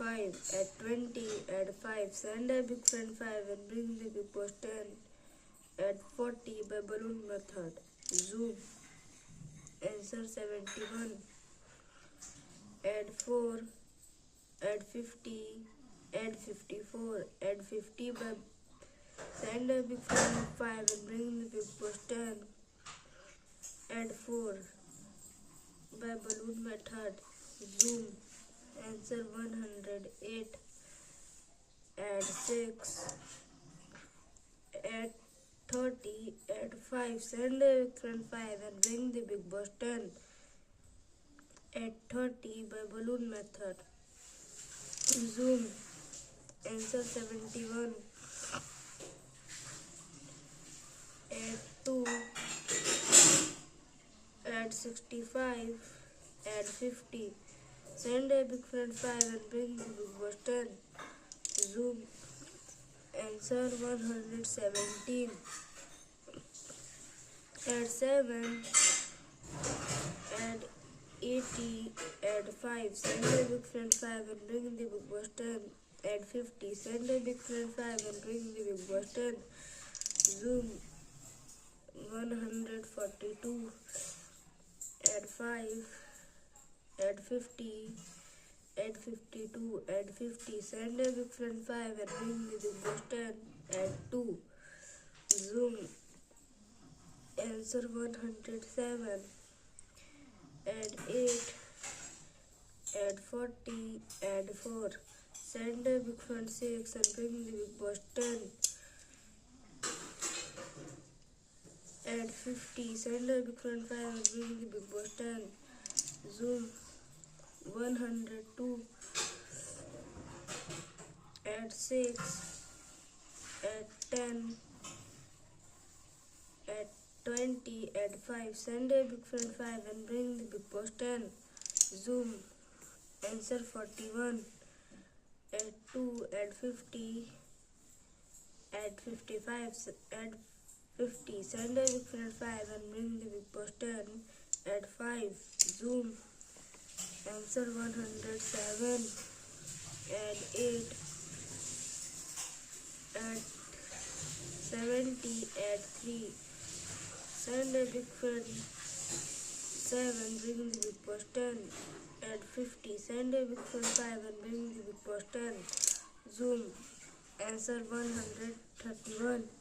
5, add 20, add 5, send a big friend 5 and bring the big boss 10, add 40 by balloon method, zoom, answer 71, add 4, add 50, add 54, add 50 by send a big friend 5 and bring the big boss 10, add 4 by balloon method, zoom, answer 108, add 6, add 30, add 5, send a big friend 5 and bring the big boss 10, add 30 by balloon method, zoom, answer 71, add 2, add 65, add 50, send a big friend 5 and bring the big boss 10, zoom, answer 117, add 7, add 80, add 5, send a big friend 5 and bring the big boss 10, add 50, send a big friend 5 and bring the big boss 10, zoom, 142, add 5, add 50, add 52, add 50, send a big friend 5 and bring the big boss 10, add 2, zoom, answer 107, add 8, add 40, add 4, send a big friend 6 and bring the big boss 10, add 50, send a big friend 5 and bring the big boss 10, zoom, 102, add 6, add 10, add 20, add 5, send a big friend 5 and bring the big boss 10, zoom, answer 41, add 2, add 50, add 55, add 50, send a big friend 5 and bring the big boss 10, add 5, zoom, answer 107, add 8, add 70, add 3, send a big friend 7, bring the big boss 10, add 50, send a big friend 5 and bring the big boss 10, zoom, answer 131.